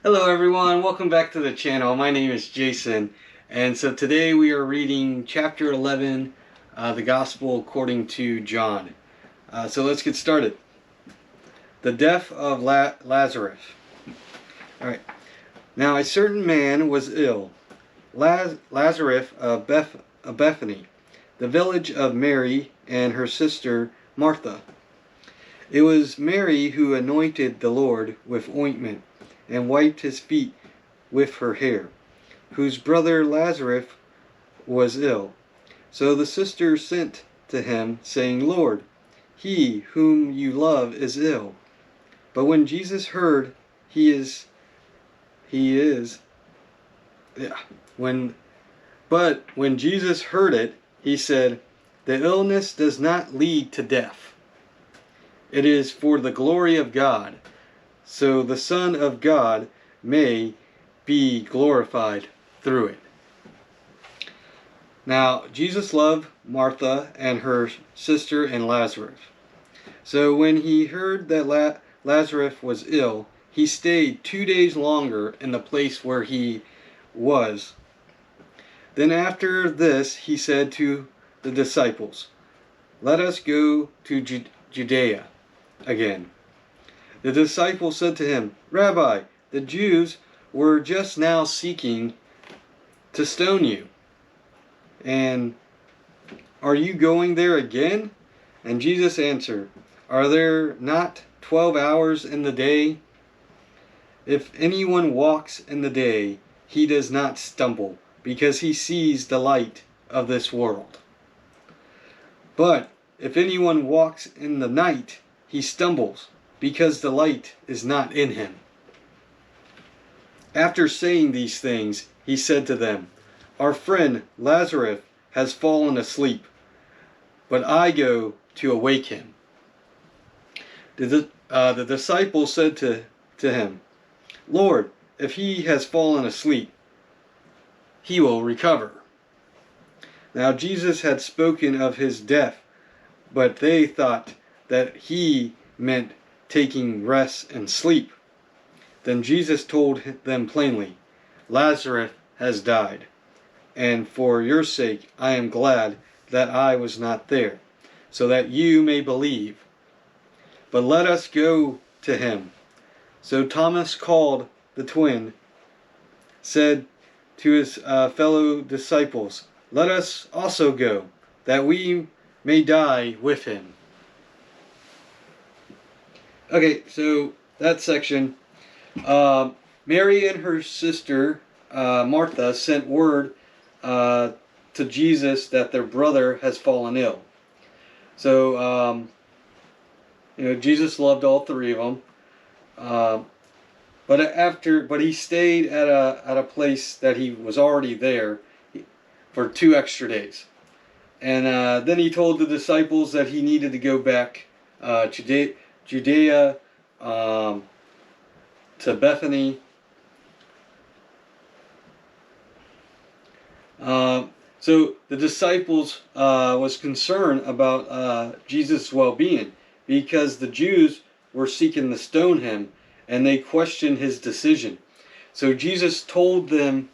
Hello everyone, welcome back to the channel. My name is Jason, and so today we are reading chapter 11, the Gospel according to John. So let's get started. The death of Lazarus. Alright, now a certain man was ill, Lazarus of Bethany, the village of Mary and her sister Martha. It was Mary who anointed the Lord with ointment and wiped his feet with her hair, whose brother Lazarus was ill. So the sisters sent to him, saying, Lord, he whom you love is ill. But when Jesus heard when Jesus heard it, he said, the illness does not lead to death. It is for the glory of God, so the Son of God may be glorified through it. Now, Jesus loved Martha and her sister and Lazarus. So when he heard that Lazarus was ill, he stayed 2 days longer in the place where he was. Then after this, he said to the disciples, let us go to Judea again. The disciples said to him, Rabbi, the Jews were just now seeking to stone you, and are you going there again? And Jesus answered, are there not 12 hours in the day? If anyone walks in the day, he does not stumble, because he sees the light of this world. But if anyone walks in the night, he stumbles, because the light is not in him. After saying these things, he said to them, our friend Lazarus has fallen asleep, but I go to awake him. The disciples said to him, Lord, if he has fallen asleep, he will recover. Now Jesus had spoken of his death, but they thought that he meant taking rest and sleep. Then Jesus told them plainly, Lazarus has died, and for your sake I am glad that I was not there, so that you may believe. But let us go to him. So Thomas, called the twin, said to his fellow disciples, let us also go, that we may die with him. Okay, so that section, Mary and her sister Martha sent word to Jesus that their brother has fallen ill. So, Jesus loved all three of them, but he stayed at a place that he was already there for 2 extra days, and then he told the disciples that he needed to go back to Judea, to Bethany. So the disciples was concerned about Jesus' well-being, because the Jews were seeking to stone him, and they questioned his decision. So Jesus told them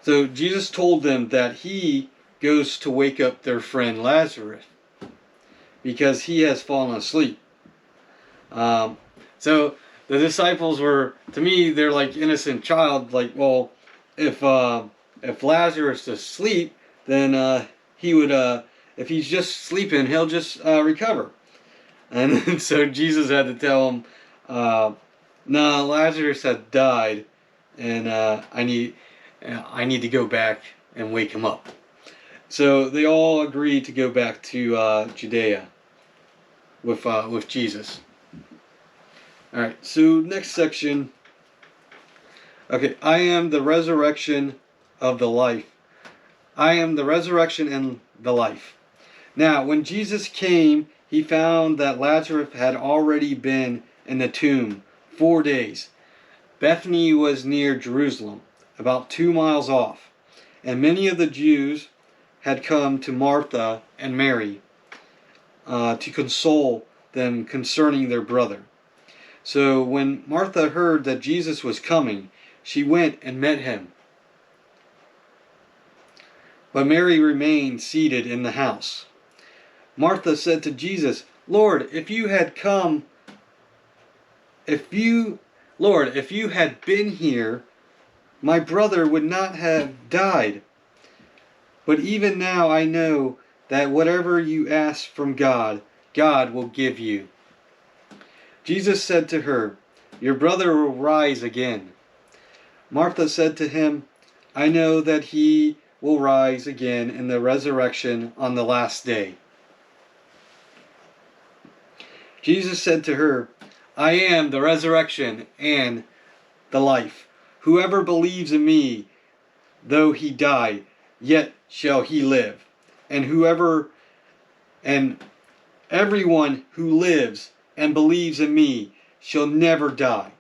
that he goes to wake up their friend Lazarus, because he has fallen asleep. So the disciples were, to me, they're like innocent child. Like, well, if Lazarus is asleep, then he would, if he's just sleeping, he'll just recover. And so Jesus had to tell him, no, Lazarus had died, and I need to go back and wake him up. So they all agreed to go back to Judea with Jesus. All right. So next section. Okay, I am the resurrection of the life. I am the resurrection and the life. Now, when Jesus came, he found that Lazarus had already been in the tomb 4 days. Bethany was near Jerusalem, about 2 miles off, and many of the Jews had come to Martha and Mary to console them concerning their brother. So when Martha heard that Jesus was coming, she went and met him. But Mary remained seated in the house. Martha said to Jesus, Lord, if you had been here, my brother would not have died. But even now I know that whatever you ask from God, God will give you. Jesus said to her, Your brother will rise again. Martha said to him, I know that he will rise again in the resurrection on the last day. Jesus said to her, I am the resurrection and the life. Whoever believes in me, though he die, yet shall he live. And everyone who lives and believes in me shall never die.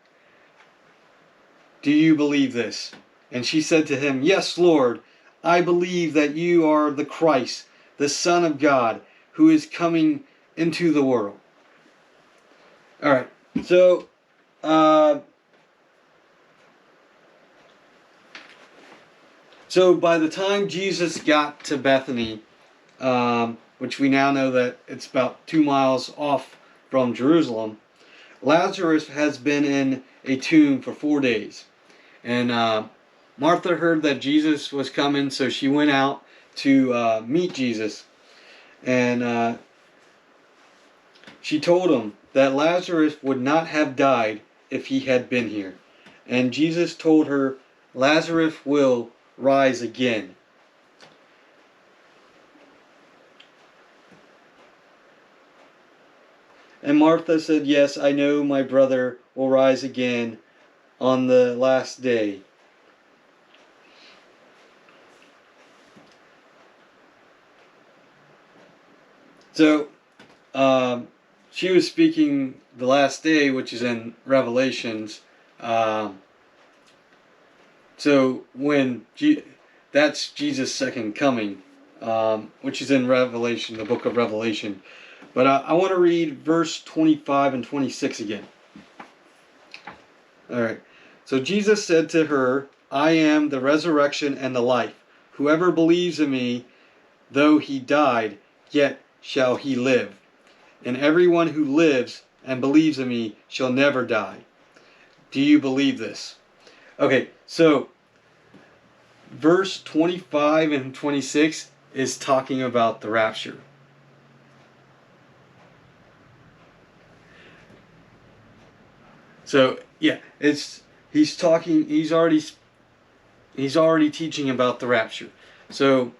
Do you believe this? And she said to him, Yes, Lord, I believe that you are the Christ, the Son of God, who is coming into the world. All right, so by the time Jesus got to Bethany, which we now know that it's about 2 miles off from Jerusalem, Lazarus has been in a tomb for 4 days. And Martha heard that Jesus was coming, so she went out to meet Jesus. And she told him that Lazarus would not have died if he had been here. And Jesus told her, Lazarus will rise again. And Martha said, Yes, I know my brother will rise again on the last day. So, she was speaking the last day, which is in Revelations. So that's Jesus' second coming, which is in Revelation, the book of Revelation. But I want to read verse 25 and 26 again. All right. So Jesus said to her, I am the resurrection and the life. Whoever believes in me, though he died, yet shall he live. And everyone who lives and believes in me shall never die. Do you believe this? Okay, so verse 25 and 26 is talking about the rapture. So yeah, he's already teaching about the rapture. So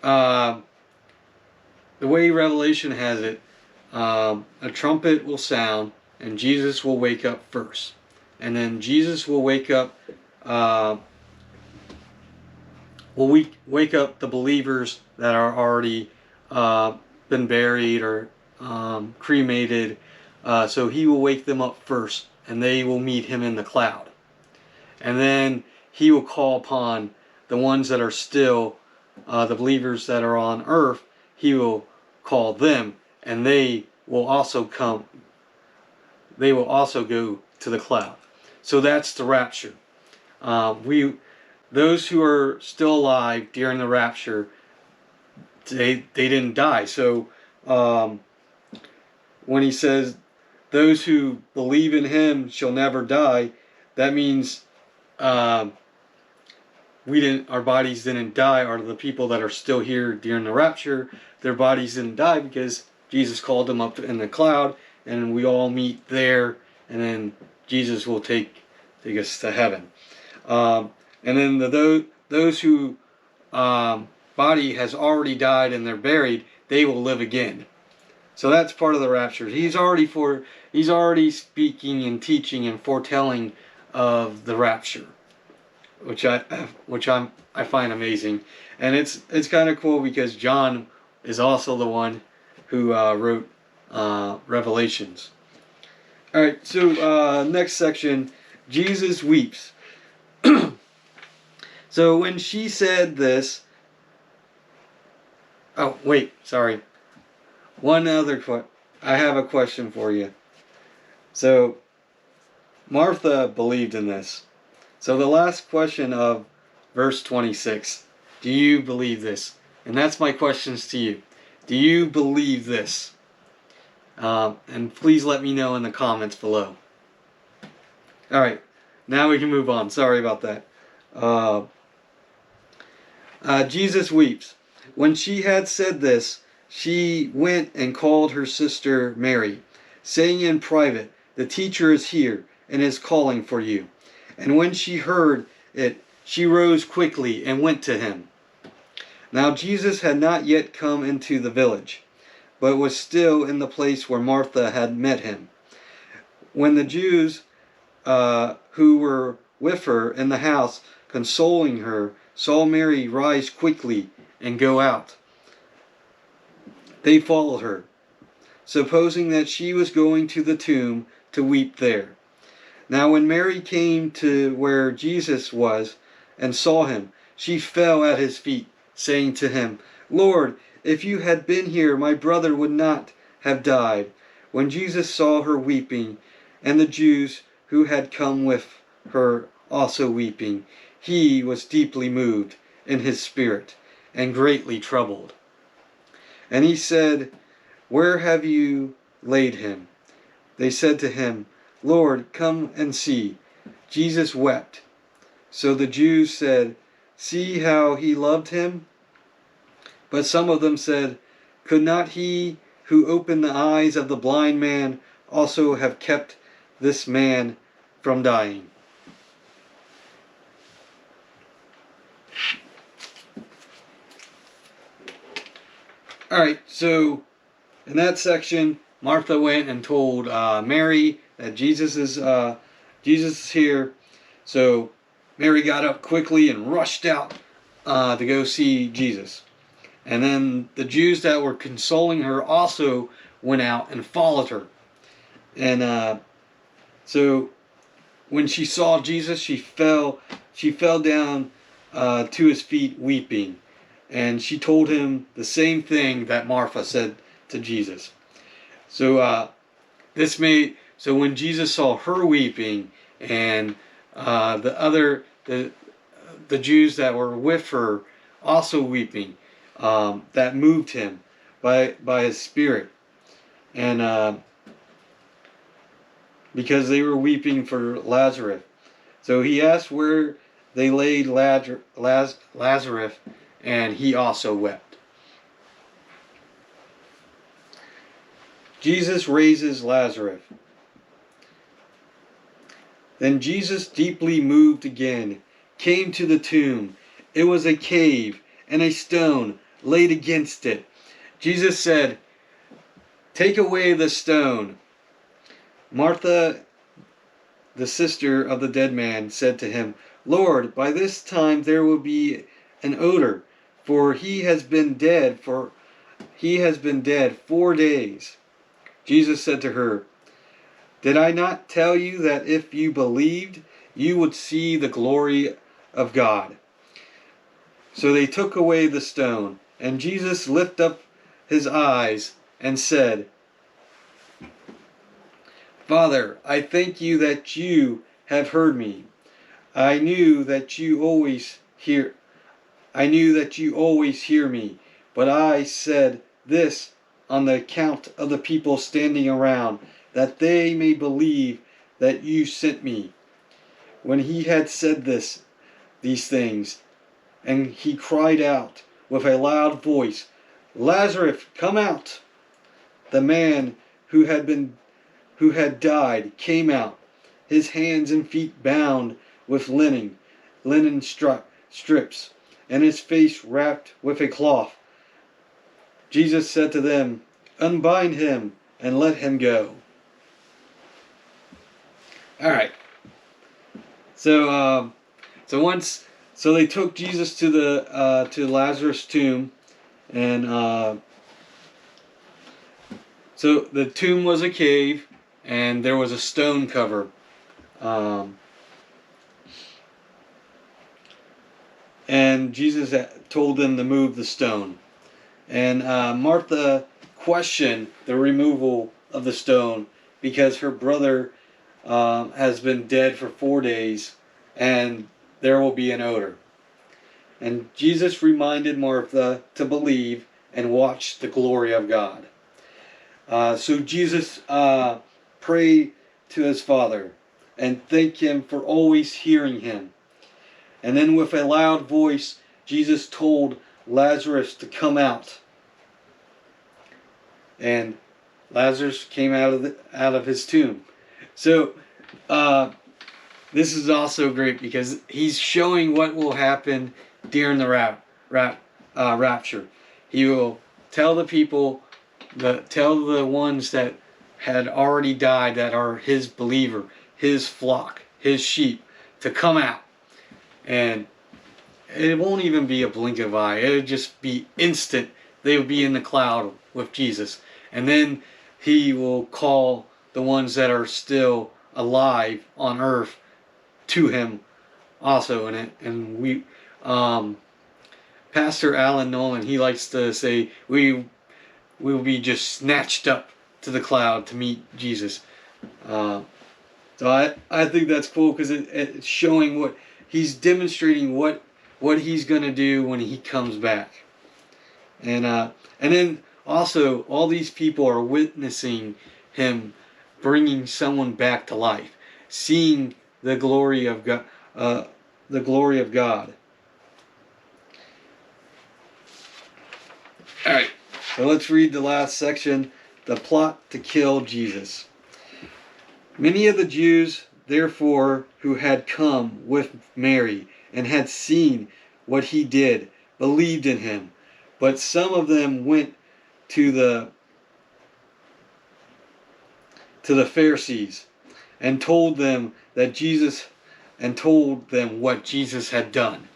the way Revelation has it, a trumpet will sound and Jesus will wake up first. And then Jesus will wake up wake up the believers that are already been buried or cremated. So he will wake them up first, and they will meet him in the cloud. And then he will call upon the ones that are still, the believers that are on earth, he will call them, and they will also come. They will also go to the cloud. So that's the rapture. Those who are still alive during the rapture, they didn't die. So when he says, those who believe in him shall never die, that means our bodies didn't die, or the people that are still here during the rapture, their bodies didn't die because Jesus called them up in the cloud, and we all meet there, and then Jesus will take us to heaven. And then those who body has already died and they're buried, they will live again. So that's part of the rapture. He's already speaking and teaching and foretelling of the rapture, which I find amazing, and it's kind of cool because John is also the one who wrote Revelations. All right, so next section, Jesus weeps. So when she said this, oh wait, sorry. One other I have a question for you. So Martha believed in this. So the last question of verse 26. Do you believe this? And that's my questions to you. Do you believe this? And please let me know in the comments below. Alright, now we can move on. Sorry about that. Jesus weeps. When she had said this, she went and called her sister Mary, saying in private, "The teacher is here and is calling for you." And when she heard it, she rose quickly and went to him. Now Jesus had not yet come into the village, but was still in the place where Martha had met him. When the Jews who were with her in the house, consoling her, saw Mary rise quickly and go out, they followed her, supposing that she was going to the tomb to weep there. Now when Mary came to where Jesus was and saw him, she fell at his feet, saying to him, "Lord, if you had been here, my brother would not have died." When Jesus saw her weeping, and the Jews who had come with her also weeping, he was deeply moved in his spirit and greatly troubled. And he said, "Where have you laid him?" They said to him, "Lord, come and see." Jesus wept. So the Jews said, "See how he loved him?" But some of them said, "Could not he who opened the eyes of the blind man also have kept this man from dying?" Alright, so in that section, Martha went and told Mary that Jesus is here. So Mary got up quickly and rushed out to go see Jesus. And then the Jews that were consoling her also went out and followed her. And so when she saw Jesus, she fell down to his feet weeping. And she told him the same thing that Martha said to Jesus. So so when Jesus saw her weeping, and the Jews that were with her also weeping, that moved him by his spirit, and because they were weeping for Lazarus. So he asked where they laid Lazarus, and he also wept. Jesus raises Lazarus. Then Jesus, deeply moved again, came to the tomb. It was a cave, and a stone laid against it. Jesus said, "Take away the stone." Martha, the sister of the dead man, said to him, "Lord, by this time there will be an odor, for he has been dead 4 days." Jesus said to her, "Did I not tell you that if you believed, you would see the glory of God?" So they took away the stone, and Jesus lifted up his eyes and said, "Father, I thank you that you have heard me. I knew that you always hear me, but I said this on the account of the people standing around, that they may believe that you sent me." When he had said these things, and he cried out with a loud voice, "Lazarus, come out!" The man who had died came out, his hands and feet bound with linen strips, and his face wrapped with a cloth. Jesus said to them, "Unbind him and let him go." All right. So they took Jesus to to Lazarus' tomb, and so the tomb was a cave, and there was a stone cover. And Jesus told them to move the stone. And Martha questioned the removal of the stone because her brother has been dead for 4 days, and there will be an odor. And Jesus reminded Martha to believe and watch the glory of God. So Jesus prayed to his Father and thanked him for always hearing him. And then with a loud voice, Jesus told Lazarus to come out. And Lazarus came out of his tomb. So this is also great because he's showing what will happen during the rapture. He will tell the people, tell the ones that had already died, that are his believer, his flock, his sheep, to come out. And it won't even be a blink of an eye. It'll just be instant. They will be in the cloud with Jesus. And then he will call the ones that are still alive on earth to him also. And we, Pastor Alan Nolan, he likes to say, we will be just snatched up to the cloud to meet Jesus. So I think that's cool because it's showing what he's demonstrating, what he's going to do when he comes back. And then also all these people are witnessing him bringing someone back to life, seeing the glory of God. The glory of God. All right, so let's read the last section, the plot to kill Jesus. Many of the Jews, therefore, who had come with Mary and had seen what he did, believed in him. But some of them went to the Pharisees and told them what Jesus had done.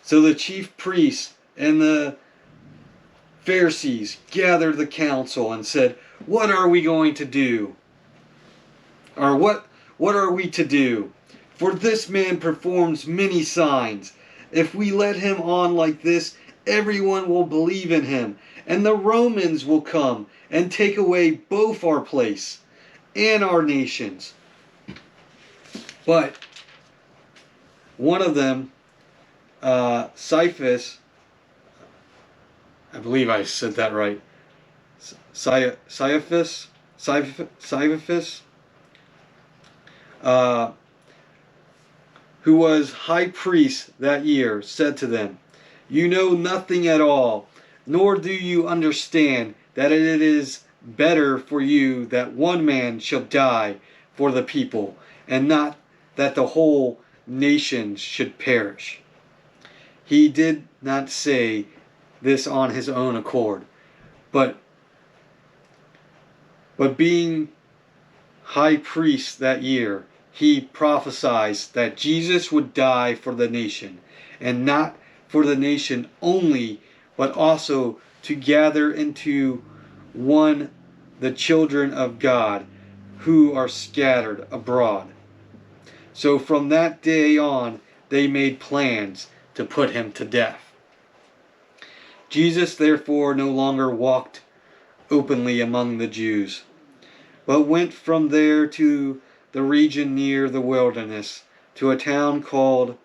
So the chief priests and the Pharisees gathered the council and said, "What are we going to do? Or what are we to do? For this man performs many signs. If we let him on like this, everyone will believe in him, and the Romans will come and take away both our place and our nations." But one of them, Caiaphas, I believe I said that right, Caiaphas, who was high priest that year, said to them, "You know nothing at all, nor do you understand that it is better for you that one man shall die for the people, and not that the whole nation should perish." He did not say this on his own accord, but being high priest that year, he prophesied that Jesus would die for the nation, and not for the nation only, but also to gather into one the children of God who are scattered abroad. So from that day on, they made plans to put him to death. Jesus therefore no longer walked openly among the Jews, but went from there to the region near the wilderness, to a town called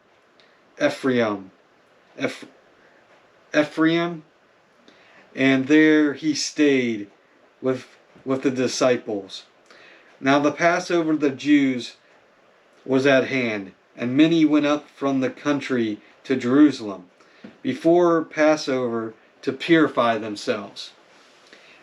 Ephraim, and there he stayed with the disciples. Now the Passover of the Jews was at hand, and many went up from the country to Jerusalem before Passover to purify themselves.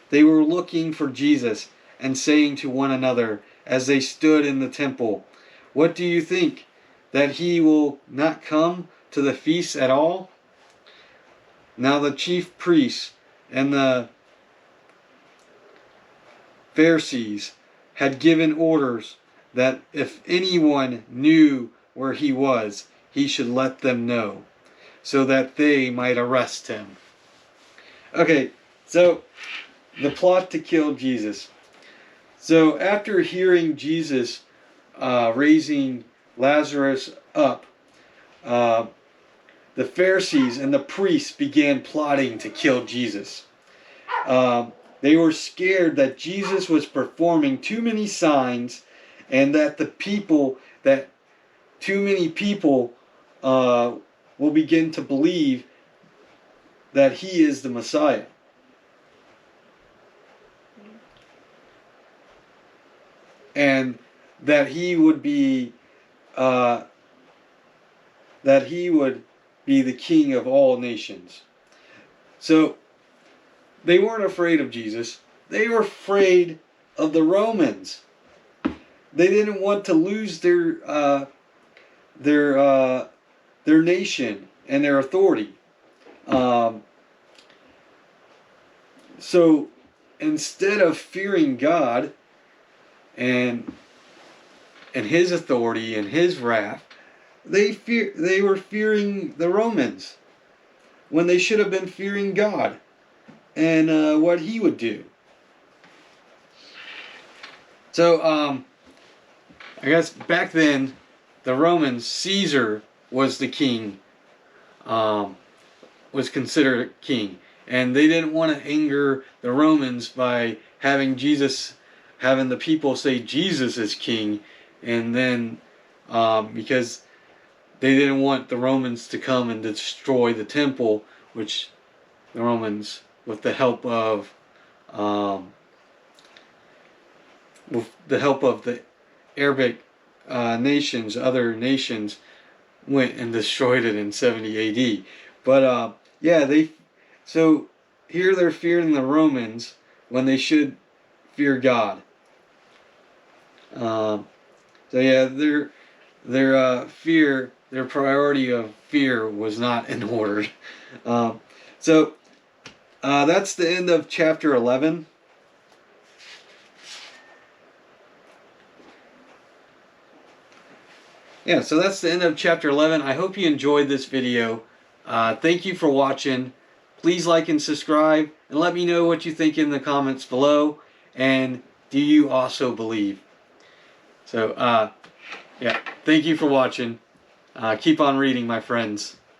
They were looking for Jesus and saying to one another as they stood in the temple, "What do you think, that he will not come to the feast at all?" Now the chief priests and the Pharisees had given orders that if anyone knew where he was, he should let them know, so that they might arrest him. Okay, so the plot to kill Jesus. So after hearing Jesus raising Lazarus up, the Pharisees and the priests began plotting to kill Jesus. They were scared that Jesus was performing too many signs, and that too many people will begin to believe that he is the Messiah. And that he would be the king of all nations. So they weren't afraid of Jesus. They were afraid of the Romans. They didn't want to lose their nation and their authority. So instead of fearing God and his authority and his wrath, they were fearing the Romans when they should have been fearing God and what he would do. So I guess back then the Romans, Caesar was the king, was considered king, and they didn't want to anger the Romans by having the people say Jesus is king, and then because they didn't want the Romans to come and destroy the temple, which the Romans, with the help of the Arabic nations, other nations, went and destroyed it in 70 A.D. But so here they're fearing the Romans when they should fear God. Their priority of fear was not in order. That's the end of chapter 11. Yeah, so that's the end of chapter 11. I hope you enjoyed this video. Thank you for watching. Please like and subscribe, and let me know what you think in the comments below. And do you also believe? So, thank you for watching. Keep on reading, my friends.